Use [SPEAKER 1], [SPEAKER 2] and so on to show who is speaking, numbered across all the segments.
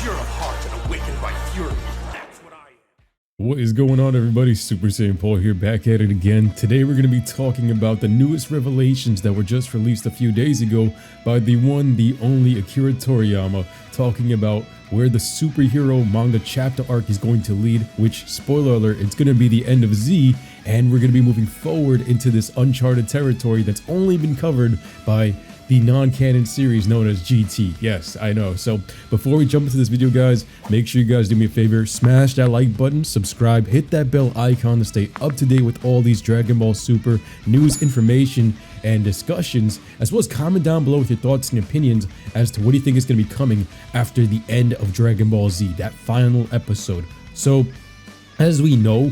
[SPEAKER 1] pure of heart and awakened by fury. That's what I am.
[SPEAKER 2] What is going on, everybody? Super Saiyan Paul here, back at it again. Today we're going to be talking about the newest revelations that were just released a few days ago by the one, the only Akira Toriyama, talking about where the superhero manga chapter arc is going to lead, which, spoiler alert, it's going to be the end of Z, and we're going to be moving forward into this Uncharted territory that's only been covered by the non-canon series known as GT. Yes, I know. So before we jump into this video, guys, make sure you guys do me a favor, smash that like button, subscribe, hit that bell icon to stay up to date with all these Dragon Ball Super news, information, and discussions, as well as comment down below with your thoughts and opinions as to what do you think is going to be coming after the end of Dragon Ball Z, that final episode. So, as we know,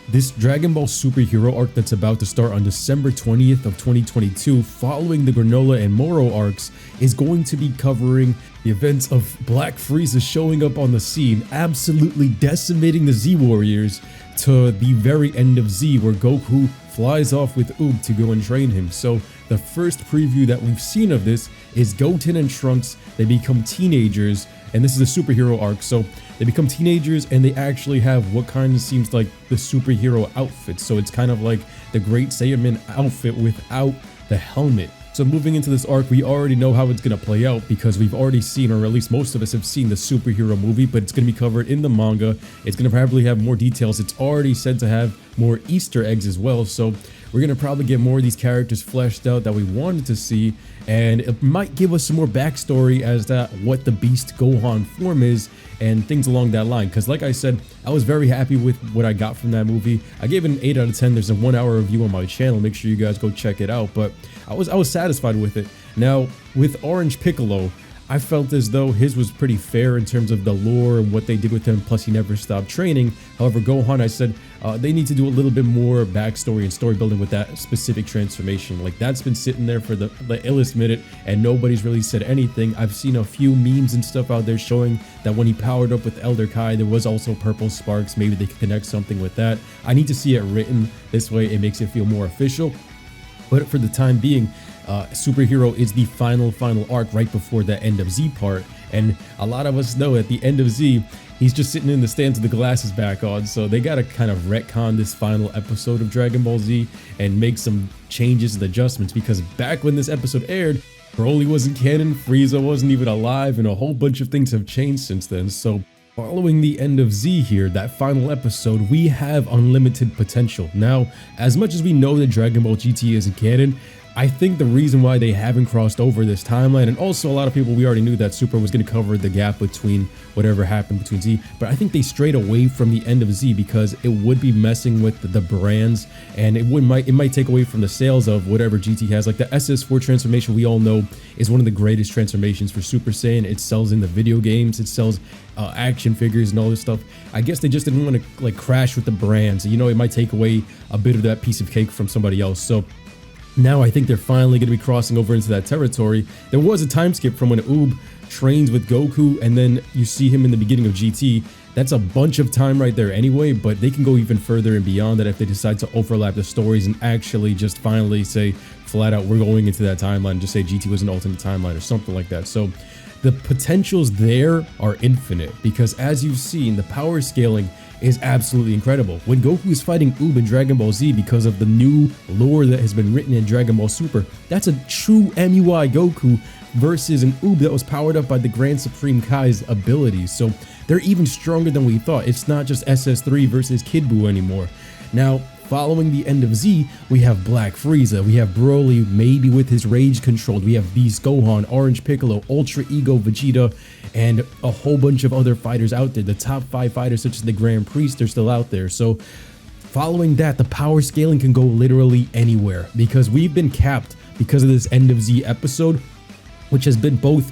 [SPEAKER 2] this Dragon Ball superhero arc that's about to start on December 20th of 2022, following the Granola and Moro arcs, is going to be covering the events of Black Frieza showing up on the scene, absolutely decimating the Z Warriors, to the very end of Z, where Goku flies off with Oob to go and train him. So the first preview that we've seen of this is Goten and Trunks. They become teenagers, and this is a superhero arc, so they become teenagers and they actually have what kind of seems like the superhero outfit. So it's kind of like the Great Saiyaman outfit without the helmet. So moving into this arc, we already know how it's going to play out because we've already seen, or at least most of us have seen, the superhero movie, but it's going to be covered in the manga. It's going to probably have more details. It's already said to have more Easter eggs as well. So we're going to probably get more of these characters fleshed out that we wanted to see, and it might give us some more backstory as to what the Beast Gohan form is and things along that line. Because like I said, I was very happy with what I got from that movie. I gave it an 8 out of 10. There's a 1-hour review on my channel. Make sure you guys go check it out. But I was satisfied with it. Now, with Orange Piccolo, I felt as though his was pretty fair in terms of the lore and what they did with him, plus he never stopped training. However, Gohan, I said, they need to do a little bit more backstory and story building with that specific transformation. Like, that's been sitting there for the illest minute, and nobody's really said anything. I've seen a few memes and stuff out there showing that when he powered up with Elder Kai, there was also purple sparks. Maybe they could connect something with that. I need to see it written. This way, it makes it feel more official. But for the time being, superhero is the final arc right before the end of Z part, and a lot of us know at the end of Z he's just sitting in the stands with the glasses back on, so they gotta kind of retcon this final episode of Dragon Ball Z and make some changes and adjustments, because back when this episode aired, Broly wasn't canon, Frieza wasn't even alive, and a whole bunch of things have changed since then. So following the end of Z here, that final episode, we have unlimited potential. Now, as much as we know that Dragon Ball GT isn't canon, I think the reason why they haven't crossed over this timeline, and also a lot of people, we already knew that Super was going to cover the gap between whatever happened between Z, but I think they strayed away from the end of Z because it would be messing with the brands, and it might take away from the sales of whatever GT has. Like the SS4 transformation, we all know, is one of the greatest transformations for Super Saiyan. It sells in the video games, it sells action figures and all this stuff. I guess they just didn't want to like crash with the brands. You know, it might take away a bit of that piece of cake from somebody else. So now I think they're finally going to be crossing over into that territory. There was a time skip from when Oob trains with Goku, and then you see him in the beginning of GT. That's a bunch of time right there anyway, but they can go even further and beyond that if they decide to overlap the stories and actually just finally say flat out, we're going into that timeline, just say GT was an alternate timeline or something like that. So the potentials there are infinite, because as you've seen, the power scaling is absolutely incredible. When Goku is fighting Oob in Dragon Ball Z because of the new lore that has been written in Dragon Ball Super, that's a true MUI Goku versus an Oob that was powered up by the Grand Supreme Kai's abilities. So they're even stronger than we thought. It's not just SS3 versus Kid Buu anymore. Now, following the end of Z, we have Black Frieza, we have Broly, maybe with his rage controlled, we have Beast Gohan, Orange Piccolo, Ultra Ego Vegeta, and a whole bunch of other fighters out there. The top 5 fighters such as the Grand Priest are still out there. So following that, the power scaling can go literally anywhere, because we've been capped because of this end of Z episode, which has been both,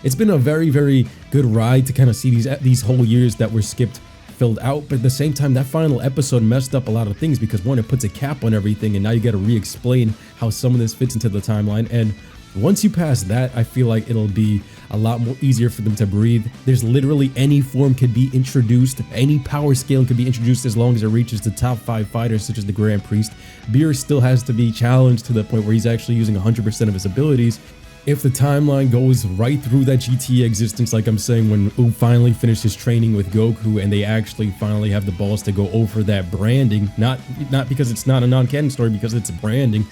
[SPEAKER 2] it's been a very good ride to kind of see these whole years that were skipped filled out, but at the same time, that final episode messed up a lot of things, because one, it puts a cap on everything, and now you got to re-explain how some of this fits into the timeline. And once you pass that, I feel like it'll be a lot more easier for them to breathe. There's literally any form could be introduced, any power scale could be introduced as long as it reaches the top 5 fighters such as the Grand Priest. Beer still has to be challenged to the point where he's actually using 100% of his abilities. if the timeline goes right through that GT existence, like I'm saying, when Oob finally finished his training with Goku and they actually finally have the balls to go over that branding, not because it's not a non-canon story, because it's branding,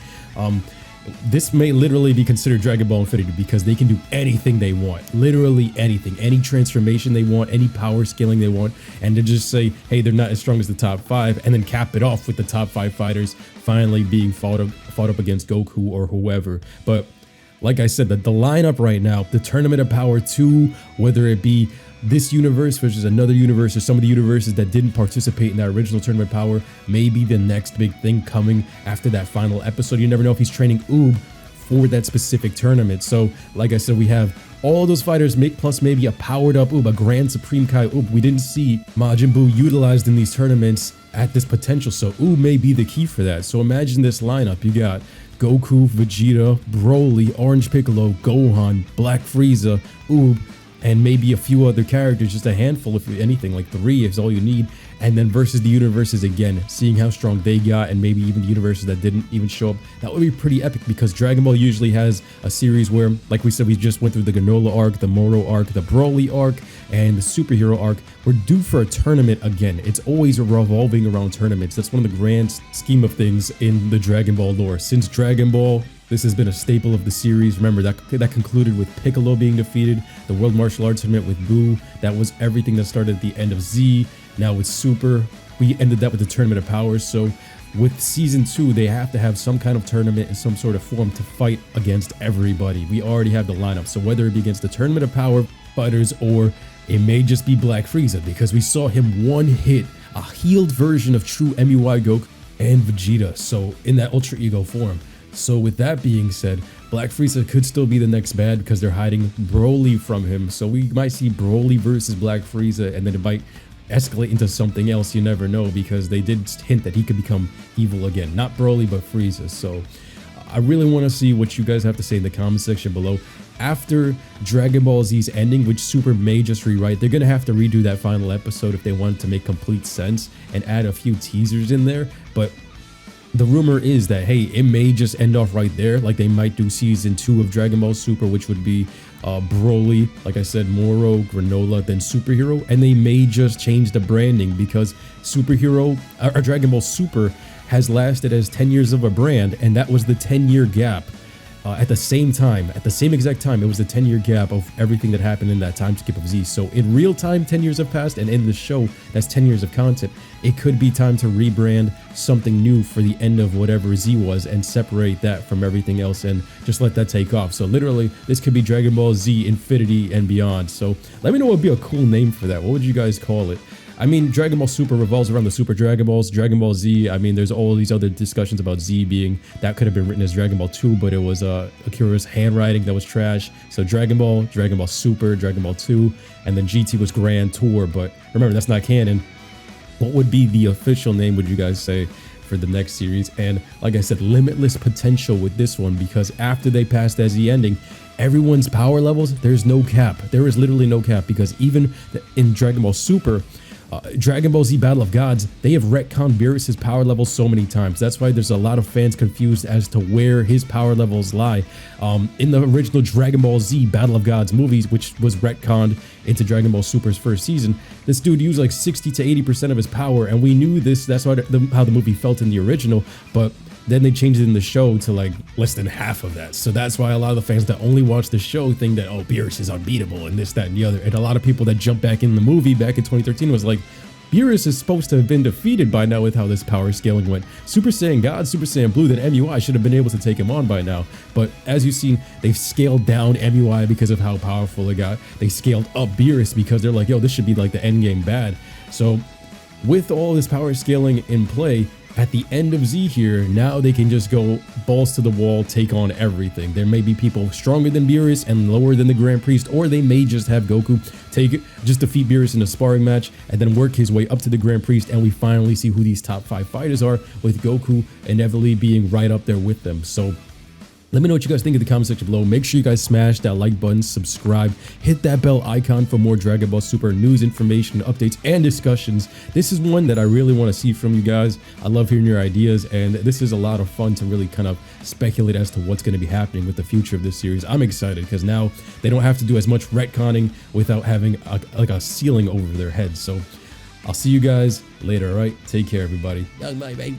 [SPEAKER 2] this may literally be considered Dragon Ball Infinity because they can do anything they want, literally anything, any transformation they want, any power scaling they want, and to just say, hey, they're not as strong as the top 5, and then cap it off with the top 5 fighters finally being fought up against Goku or whoever. But like I said, the lineup right now, the Tournament of Power 2, whether it be this universe versus another universe or some of the universes that didn't participate in that original Tournament of Power, may be the next big thing coming after that final episode. You never know if he's training Oob for that specific tournament. So like I said, we have all those fighters plus maybe a powered up Oob, a Grand Supreme Kai Oob. We didn't see Majin Buu utilized in these tournaments at this potential, so Oob may be the key for that. So imagine this lineup. You got Goku, Vegeta, Broly, Orange Piccolo, Gohan, Black Frieza, Oob, and maybe a few other characters, just a handful if anything, like 3 is all you need. And then versus the universes again, seeing how strong they got, and maybe even the universes that didn't even show up. That would be pretty epic, because Dragon Ball usually has a series where, like we said, we just went through the Granola arc, the Moro arc, the Broly arc, and the superhero arc. We're due for a tournament again. It's always revolving around tournaments. That's one of the grand scheme of things in the Dragon Ball lore. Since Dragon Ball, this has been a staple of the series. Remember, that concluded with Piccolo being defeated, the World Martial Arts Tournament with Buu. That was everything that started at the end of Z. Now with Super, we ended that with the Tournament of Powers. So with Season 2, they have to have some kind of tournament in some sort of form to fight against everybody. We already have the lineup. So whether it be against the Tournament of Power fighters, or it may just be Black Frieza, because we saw him one hit a healed version of true MUI Goku and Vegeta, so in that Ultra Ego form. So with that being said, Black Frieza could still be the next bad because they're hiding Broly from him. So we might see Broly versus Black Frieza, and then it might escalate into something else. You never know, because they did hint that he could become evil again. Not Broly, but Frieza. So I really want to see what you guys have to say in the comment section below. After Dragon Ball Z's ending, which Super may just rewrite, they're going to have to redo that final episode if they want it to make complete sense and add a few teasers in there. But the rumor is that, hey, it may just end off right there. Like they might do season 2 of Dragon Ball Super, which would be Broly, like I said, Moro, Granola, then Superhero. And they may just change the branding, because Superhero or Dragon Ball Super has lasted as 10 years of a brand, and that was the 10-year gap. At the same exact time, it was the 10-year gap of everything that happened in that time skip of Z. So in real time, 10 years have passed, and in the show, that's 10 years of content. It could be time to rebrand something new for the end of whatever Z was, and separate that from everything else and just let that take off. So literally, this could be Dragon Ball Z Infinity and beyond. So let me know what would be a cool name for that. What would you guys call it? I mean, Dragon Ball Super revolves around the Super Dragon Balls. Dragon Ball Z, I mean, there's all these other discussions about Z being, that could have been written as Dragon Ball 2, but it was Akira's handwriting that was trash. So Dragon Ball Super, Dragon Ball 2, and then GT was Grand Tour. But remember, that's not canon. What would be the official name, would you guys say, for the next series? And like I said, limitless potential with this one, because after they passed that Z ending, everyone's power levels, there's no cap. There is literally no cap, because even in Dragon Ball Super, Dragon Ball Z Battle of Gods, they have retconned Beerus's power levels so many times. That's why there's a lot of fans confused as to where his power levels lie. In the original Dragon Ball Z Battle of Gods movies, which was retconned into Dragon Ball Super's first season, this dude used like 60 to 80% of his power, and we knew this. That's why how the movie felt in the original, but then they changed it in the show to like less than half of that. So that's why a lot of the fans that only watch the show think that, oh, Beerus is unbeatable and this, that, and the other. And a lot of people that jumped back in the movie back in 2013 was like, Beerus is supposed to have been defeated by now with how this power scaling went. Super Saiyan God, Super Saiyan Blue, then MUI should have been able to take him on by now. But as you've seen, they've scaled down MUI because of how powerful it got. They scaled up Beerus because they're like, yo, this should be like the endgame bad. So with all this power scaling in play, at the end of Z here, now they can just go balls to the wall, take on everything. There may be people stronger than Beerus and lower than the Grand Priest, or they may just have Goku just defeat Beerus in a sparring match and then work his way up to the Grand Priest, and we finally see who these top 5 fighters are, with Goku inevitably being right up there with them. So Let me know what you guys think in the comment section below. Make sure you guys smash that like button, subscribe, hit that bell icon for more Dragon Ball Super news, information, updates, and discussions. This is one that I really want to see from you guys. I love hearing your ideas, and this is a lot of fun to really kind of speculate as to what's going to be happening with the future of this series. I'm excited because now they don't have to do as much retconning without having a ceiling over their heads. So I'll see you guys later, all right? Take care, everybody. Young, my mate.